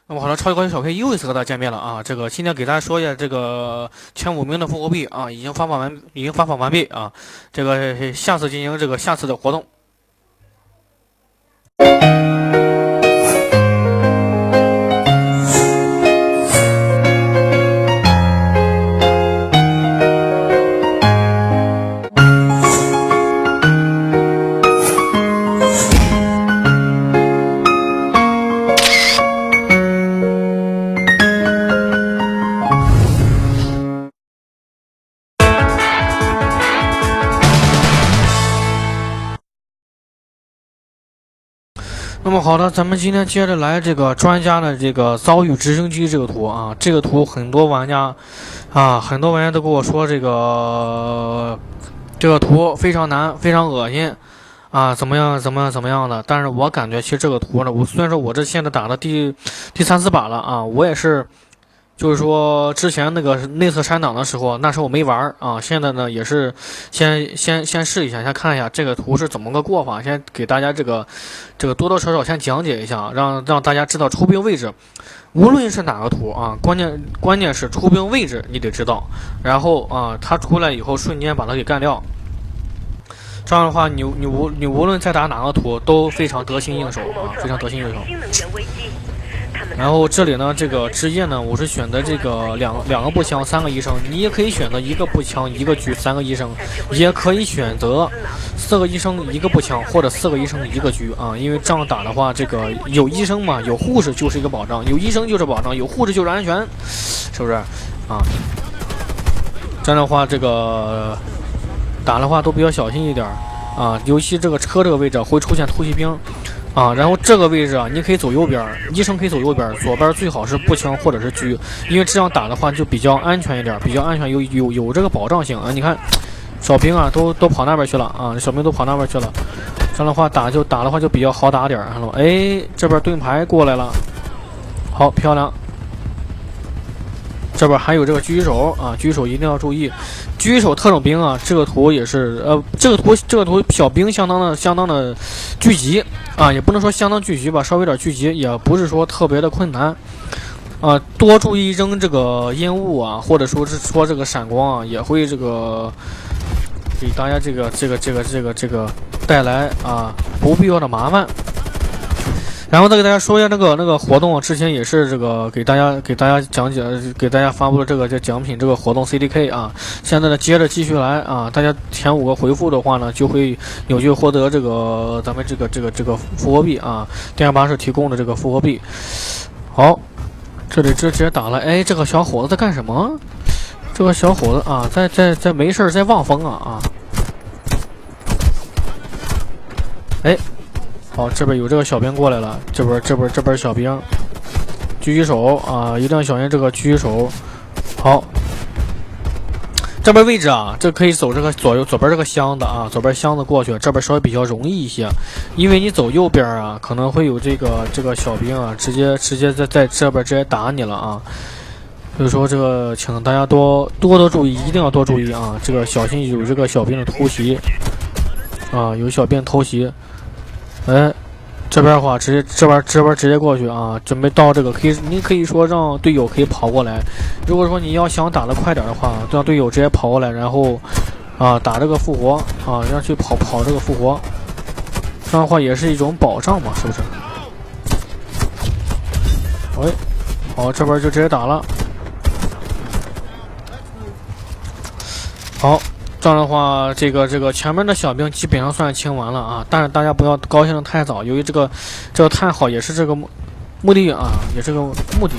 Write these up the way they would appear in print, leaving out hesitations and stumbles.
那么好了，超级高级小 K 又一次和大家见面了啊！今天给大家说一下这个前5名的复活币啊，已经发放完毕啊！下次进行下次的活动。那么好的，咱们今天接着来这个专家的这个遭遇直升机这个图啊，这个图很多玩家都跟我说这个图非常难，非常恶心啊，怎么样的。但是我感觉其实这个图呢，虽然说我这现在打的第3、4把了啊，我也是。就是说，之前那个内测删档的时候，那时候我没玩啊。现在呢，也是先试一下，先看一下这个图是怎么个过法，先给大家这个多多少少先讲解一下，让大家知道出兵位置。无论是哪个图啊，关键是出兵位置你得知道，然后啊，他出来以后瞬间把他给干掉。这样的话，你无论再打哪个图都非常得心应手啊，非常得心应手。然后这里呢，这个职业呢，我是选择这个两个步枪，3个医生。你也可以选择1个步枪1个狙3个医生，也可以选择4个医生1个步枪，或者4个医生1个狙啊。因为这样打的话，这个有医生嘛，有护士就是一个保障，有医生就是保障，有护士就是安全，是不是啊？这样的话，这个打的话都比较小心一点啊。尤其这个车这个位置会出现突袭兵。啊，然后这个位置啊，你可以走右边，医生可以走右边，左边最好是步枪或者是狙，因为这样打的话就比较安全一点，比较安全，有这个保障性啊。你看，小兵啊都跑那边去了啊，小兵都跑那边去了，这样的话打的话就比较好打点，看到吗？哎，这边盾牌过来了，好漂亮。这边还有这个狙击手啊，狙击手一定要注意，狙击手特种兵啊，这个图也是这个图小兵相当的聚集啊，也不能说相当聚集吧，稍微有点聚集，也不是说特别的困难啊，多注意扔这个烟雾啊，或者说是这个闪光啊，也会这个给大家这个带来啊不必要的麻烦。然后再给大家说一下那个活动，之前也是这个给大家讲解，给大家发布了这奖品这个活动 CDK 啊。现在呢接着继续来啊，大家前5个回复的话呢，就会有机会获得这个咱们这个复活币啊，电巴士提供的这个复活币。好，这里直接打了，哎，这个小伙子在干什么？这个小伙子啊，在没事在望风啊。哎。好，这边有这个小兵过来了，这边小兵，狙击手啊，一定要小心这个狙击手。好，这边位置啊，这可以走这个左边这个箱子啊，左边箱子过去，这边稍微比较容易一些，因为你走右边啊，可能会有这个小兵啊，直接在这边直接打你了啊。所以说这个，请大家多注意，一定要多注意啊，这个小心有这个小兵的偷袭啊，有小兵偷袭。哎，这边的话这边直接过去啊，准备到这个你可以说让队友可以跑过来。如果说你要想打得快点的话，让队友直接跑过来，然后啊打这个复活啊，让去跑这个复活，这样的话也是一种保障嘛，是不是？哎，好，这边就直接打了。好。这样的话，这个前面的小兵基本上算清完了啊，但是大家不要高兴的太早，由于这个太好也是这个目的啊，也是个目的。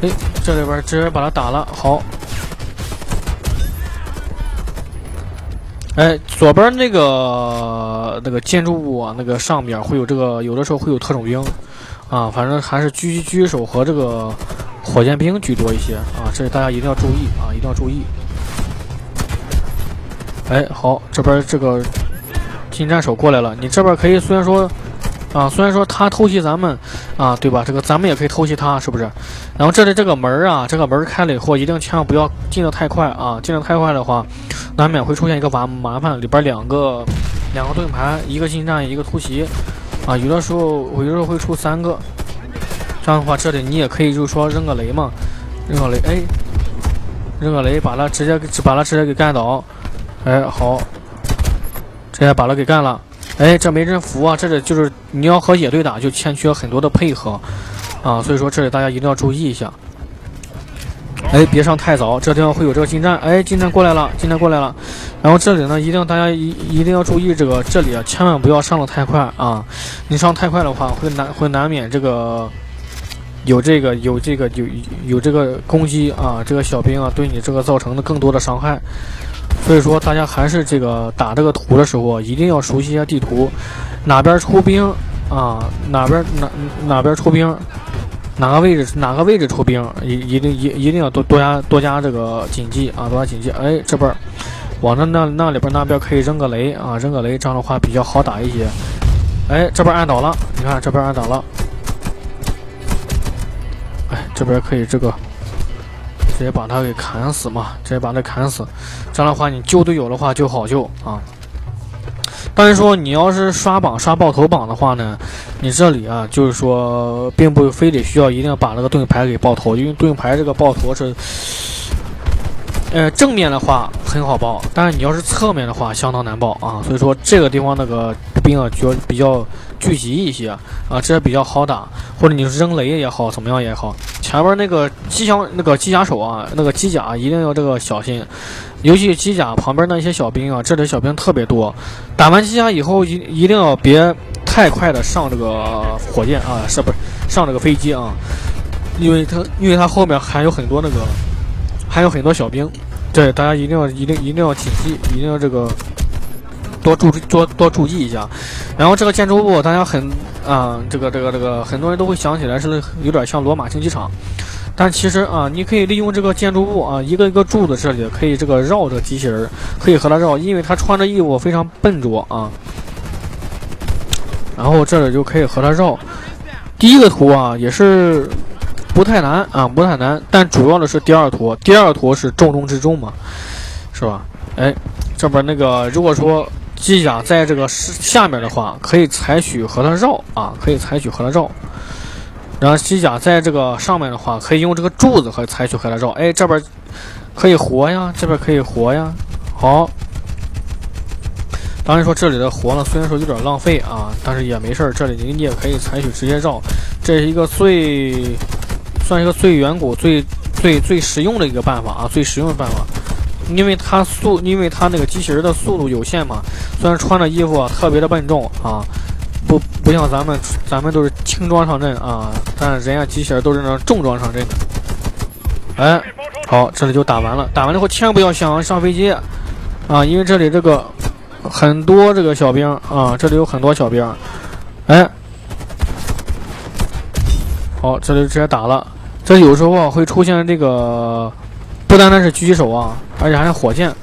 哎，这里边直接把它打了，好。哎，左边那个建筑物啊，那个上边会有有的时候会有特种兵啊，反正还是狙击手和这个火箭兵居多一些啊，这大家一定要注意啊，一定要注意。哎，好，这边这个近战手过来了，你这边可以虽然说他偷袭咱们啊，对吧？这个咱们也可以偷袭他，是不是？然后这里这个门啊，这个门开了以后，一定千万不要进得太快啊！进得太快的话，难免会出现一个麻烦，里边两个盾牌，一个近战，一个突袭啊，有的时候会出3个。这样的话，这里你也可以就是说扔个雷嘛，扔个雷，哎，扔个雷把它直接给干倒，哎，好，直接把它给干了。哎，这没人服啊！这里就是你要和野队打，就欠缺很多的配合啊，所以说这里大家一定要注意一下。哎，别上太早，这地方会有这个近战。哎，近战过来了，近战过来了。然后这里呢，大家一定要注意这里啊，千万不要上的太快啊！你上太快的话，会难免这个有这个攻击啊，这个小兵啊对你这个造成的更多的伤害。所以说，大家还是这个打这个图的时候，一定要熟悉一下地图，哪边出兵啊，哪边出兵，哪个位置出兵，一定要多加这个谨记啊，多加谨记。哎，这边往那边可以扔个雷啊，扔个雷，这样的话比较好打一些。哎，这边按倒了，你看这边按倒了。哎，这边可以这个。直接把他给砍死嘛，直接把他砍死，这样的话你救队友的话就好救啊。但是说你要是刷爆头榜的话呢，你这里啊就是说并不非得需要一定要把那个盾牌给爆头，因为盾牌这个爆头是，正面的话很好爆，但是你要是侧面的话相当难爆啊。所以说这个地方那个兵啊就比较聚集一些啊，这比较好打，或者你扔雷也好，怎么样也好。前面那个机甲手啊，那个机甲一定要这个小心，尤其机甲旁边那些小兵啊，这里小兵特别多。打完机甲以后，一定要别太快的上这个火箭啊，不是上这个飞机啊，因为它后面还有很多小兵，对大家一定要谨记，一定要这个多注意一下。然后这个建筑物大家这个很多人都会想起来是有点像罗马竞技场，但其实啊，你可以利用这个建筑物啊，一个柱子这里可以这个绕着机器人，可以和它绕，因为它穿着衣服非常笨拙啊。然后这里就可以和它绕。第一个图啊也是不太难，但主要的是第二图是重中之重嘛，是吧？哎，这边那个如果说机甲在这个下面的话，可以采取和它绕啊，然后机甲在这个上面的话，可以用这个柱子和采取和它绕。哎，这边可以活呀，好。当然说这里的活呢，虽然说有点浪费啊，但是也没事，这里你也可以采取直接绕，这是一个算是一个最远古、最实用的一个办法啊，因为它那个机器人的速度有限嘛，虽然穿着衣服特别的笨重啊，不像咱们都是轻装上阵啊，但人家机器人都是那种重装上阵的。哎，好，这里就打完了以后千万不要想上飞机啊，因为这里这个很多这个小兵啊，这里有很多小兵。哎，好，这里直接打了。这有时候啊会出现这个。不单单是狙击手啊，而且还是火箭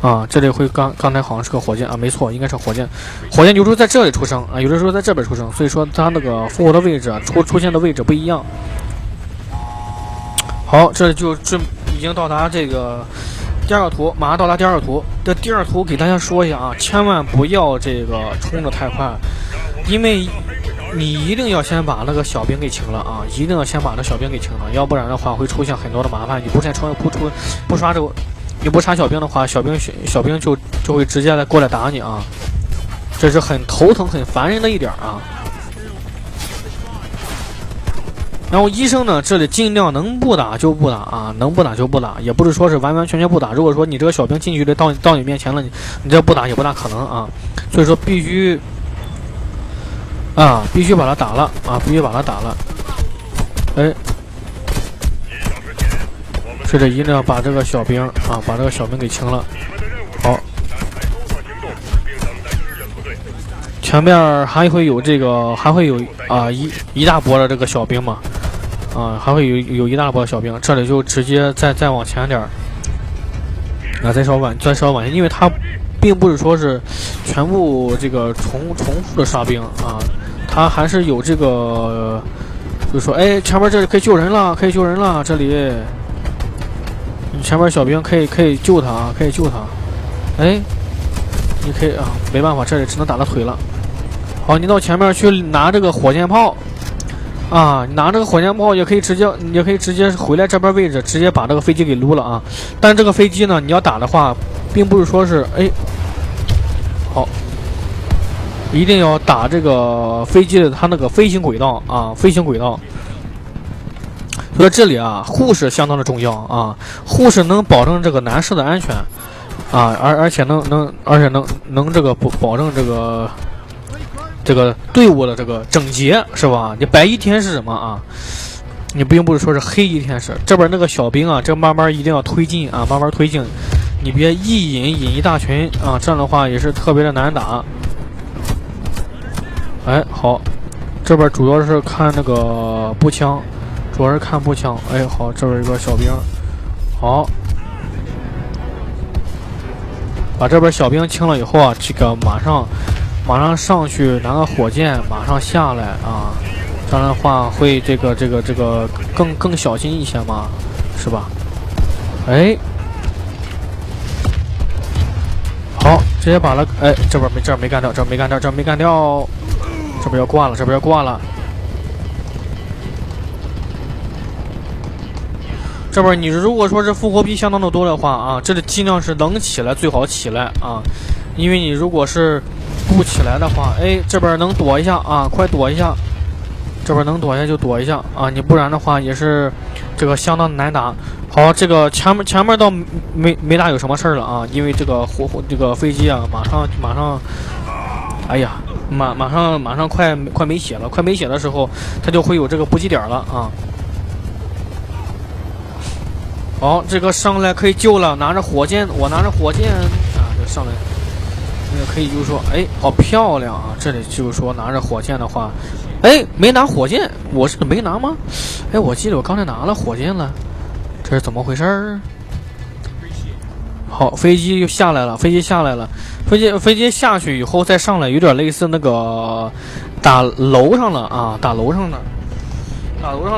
啊！这里会刚才好像是个火箭啊，没错，应该是火箭。火箭有时候在这里出生啊，有的时候在这边出生，所以说它那个复活的位置啊，出现的位置不一样。好，这就已经到达这个第二个图，马上到达第二个图。这第二图给大家说一下啊，千万不要这个冲得太快，因为你一定要先把那个小兵给清了啊！要不然的话会出现很多的麻烦。你不刷这个，你不杀小兵的话，小兵就会直接过来打你啊！这是很头疼、很烦人的一点啊。然后医生呢，这里尽量能不打就不打啊，也不是说是完全不打。如果说你这个小兵近距离到你面前了，你这不打也不大可能啊。所以说必须把它打了啊！哎，是的，一定要把这个小兵给清了。好，前面还会有一大波的这个小兵嘛，还会有一大波小兵，这里就直接再往前点再稍晚，因为它并不是说是全部这个重复的刷兵啊。他还是有这个，就是说，哎，前面这里可以救人了，这里，你前面小兵可以救他，哎，你可以啊，没办法，这里只能打他腿了。好，你到前面去拿这个火箭炮，啊，拿这个火箭炮也可以直接回来这边位置，直接把这个飞机给撸了啊。但这个飞机呢，你要打的话，并不是说是好，一定要打这个飞机的它那个飞行轨道啊，飞行轨道。所以这里啊，护士相当的重要啊，护士能保证这个男士的安全啊，而且能这个保证这个队伍的这个整洁，是吧？你白衣天使什么啊？你并不是说是黑衣天使。这边那个小兵啊，这慢慢一定要推进啊，慢慢推进，你别一引一大群啊，这样的话也是特别的难打。哎，好，这边主要是看那个步枪，主要是看步枪。哎，好，这边一个小兵，好，把这边小兵清了以后啊，这个马上上去拿个火箭，马上下来啊，这样的话会这个更小心一些嘛，是吧？哎，好，直接把了，哎，这边没干掉，这没干掉，这边要挂了，这边要挂了。这边你如果说是复活币相当的多的话啊，这里尽量是能起来最好起来啊，因为你如果是不起来的话，哎，这边能躲一下啊，快躲一下，这边能躲一下就躲一下啊，你不然的话也是这个相当的难打。好，这个前面倒没大有什么事儿了啊，因为这个这个飞机啊，马上，哎呀，马上快没血了，快没血的时候，它就会有这个补给点了啊。好，这个上来可以救了，拿着火箭，我拿着火箭啊，这上来，那个可以就是说，哎，好漂亮啊！这里就是说拿着火箭的话，哎，没拿火箭，我是没拿吗？哎，我记得我刚才拿了火箭了，这是怎么回事儿？好，飞机又下来了，飞机下去以后再上来，有点类似那个打楼上了啊，打楼上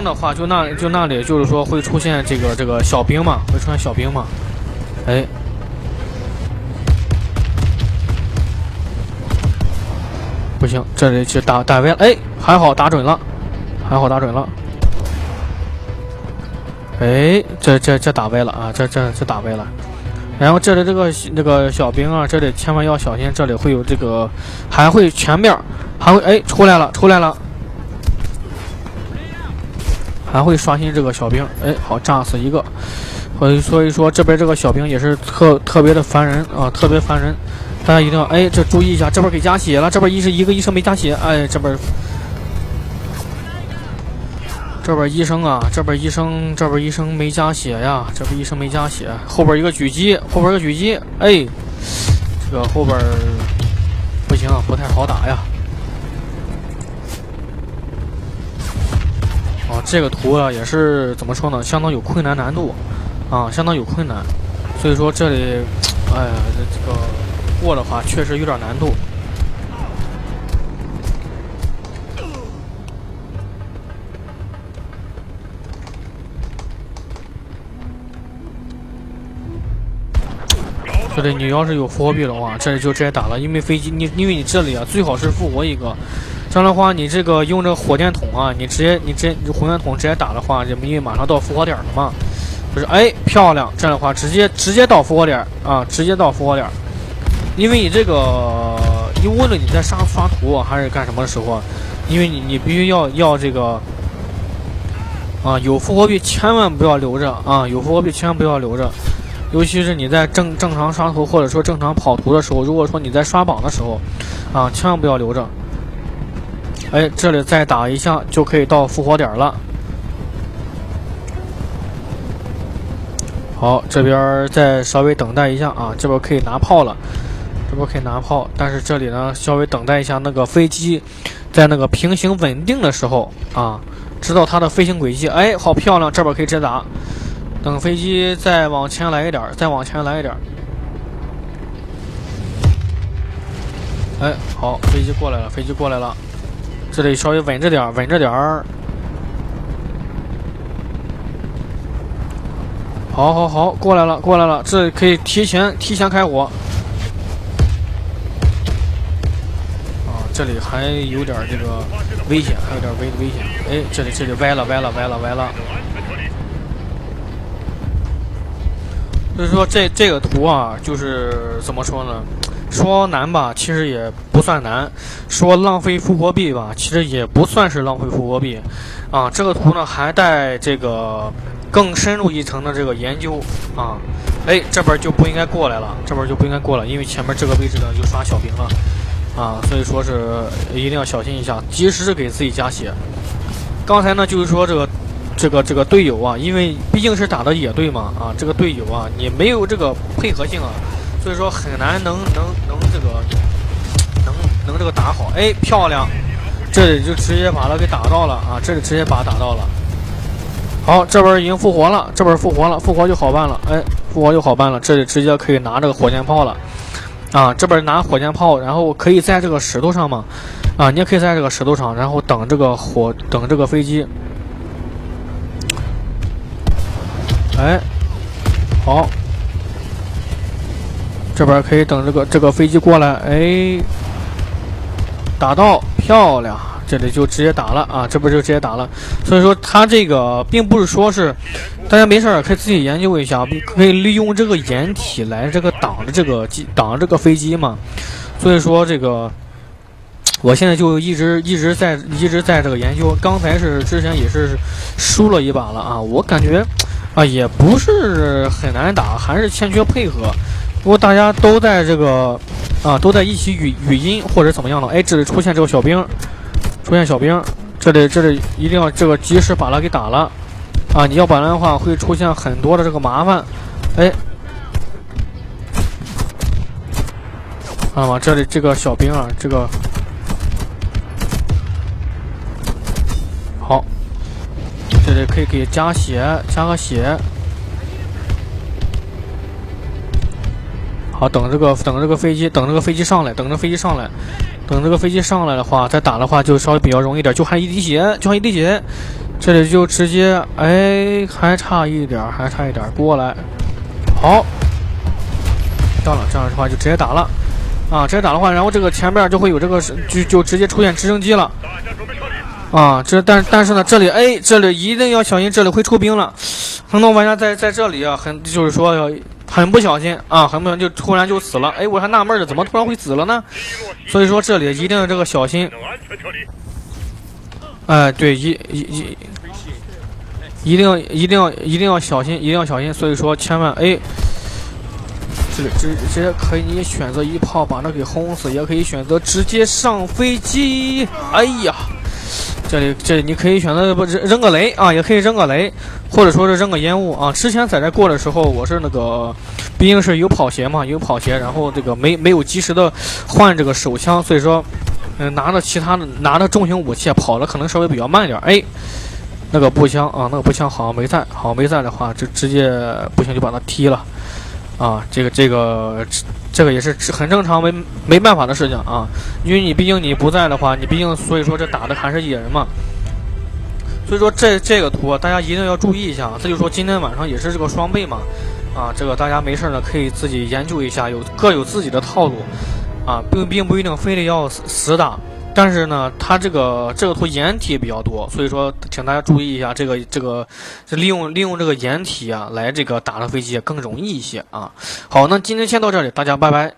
的话，就那里就是说会出现这个小兵嘛，会出现小兵嘛，哎，不行，这里是打歪了，哎，还好打准了，哎，这打歪了啊，这打歪了，然后这里这个小兵啊，这里千万要小心，这里会有这个，还会前面还会哎出来了。还会刷新这个小兵，哎，好炸死一个，所以说这边这个小兵也是特别的烦人啊，特别烦人，大家一定要哎这注意一下，这边给加血了，这边一个医生没加血，哎，这边医生啊，这边医生没加血呀，后边一个狙击，哎，这个后边不行啊，不太好打呀。啊，这个图啊也是怎么说呢，相当有困难难度，啊，相当有困难，所以说这里，哎呀，这个过的话确实有点难度。这里你要是有复活币的话，这里就直接打了，因为飞机因为你这里啊最好是复活一个。这样的话，你这个用这个火箭筒啊，你火箭筒直接打的话，因为马上到复活点了嘛，就是哎漂亮，这样的话直接到复活点啊，因为你这个，无论你在刷图还是干什么的时候，因为你必须要这个啊，有复活币千万不要留着啊，尤其是你在正常刷图或者说正常跑图的时候，如果说你在刷榜的时候啊，千万不要留着。哎，这里再打一下就可以到复活点了。好，这边再稍微等待一下啊，这边可以拿炮了，但是这里呢，稍微等待一下那个飞机在那个平行稳定的时候啊，知道它的飞行轨迹。哎，好漂亮，这边可以直接打。等飞机再往前来一点，哎，好，飞机过来了。这里稍微稳着点儿。好，过来了，这里可以提前开火。啊，这里还有点这个危险，危险。哎，这里歪了。所以说这个图啊，就是怎么说呢？说难吧，其实也不算难；说浪费复活币吧，其实也不算是浪费复活币。啊，这个图呢还带这个更深入一层的这个研究啊。哎，这边就不应该过来了，因为前面这个位置呢就刷小兵了啊，所以说是一定要小心一下，及时给自己加血。刚才呢就是说这个队友啊，因为毕竟是打的野队嘛啊，这个队友啊你没有这个配合性啊，所以说很难能这个打好。哎，漂亮，这里就直接把它给打到了啊，好，这边已经复活了，复活就好办了。哎，复活就好办了，这里直接可以拿这个火箭炮了啊，这边拿火箭炮，然后可以在这个石头上嘛啊，你也可以在这个石头上，然后等这个飞机。哎，好，这边可以等这个飞机过来，哎，打到，漂亮，这里就直接打了啊，这边就直接打了。所以说它这个并不是说是大家没事可以自己研究一下，可以利用这个掩体来这个挡着这个飞机嘛。所以说这个我现在就一直在这个研究，刚才之前也是输了一把了啊，我感觉啊也不是很难打，还是欠缺配合。如果大家都在这个啊都在一起语音或者怎么样的，哎，这里出现这个小兵，这里一定要这个及时把它给打了啊，你要不然的话会出现很多的这个麻烦。哎，看到吗？这里这个小兵啊，这个好，这里可以给加个血。好，等这个飞机上来，等这个飞机上来的话，再打的话就稍微比较容易点，就还一滴血，这里就直接哎，还差一点过来，好，漂亮，这样的话就直接打了啊，直接打的话，然后这个前面就会有这个就直接出现直升机了啊，但是呢，这里一定要小心，这里会出兵了，很多玩家在这里啊，就是说很不小心啊，就突然就死了。哎，我还纳闷着，怎么突然会死了呢？所以说这里一定要这个小心。哎，对，一定要小心，所以说千万哎，这里直接可以你选择一炮把它给轰死，也可以选择直接上飞机。哎呀！这里你可以选择扔个雷啊，也可以扔个雷，或者说是扔个烟雾啊。之前在这过的时候，我是毕竟是有跑鞋嘛，然后这个没有及时的换这个手枪，所以说，拿着重型武器跑的可能稍微比较慢点。哎，那个步枪好像没在的话，就直接不行就把它踢了啊。这个也是很正常，没办法的事情啊，因为毕竟你不在的话，所以说这打的还是野人嘛。所以说这个图大家一定要注意一下。这就说今天晚上也是这个双倍嘛，啊，这个大家没事呢可以自己研究一下，各有自己的套路啊，并不一定非得要死打。但是呢，它这个图掩体比较多，所以说请大家注意一下，利用这个掩体啊，来这个打的飞机更容易一些啊。好，那今天先到这里，大家拜拜。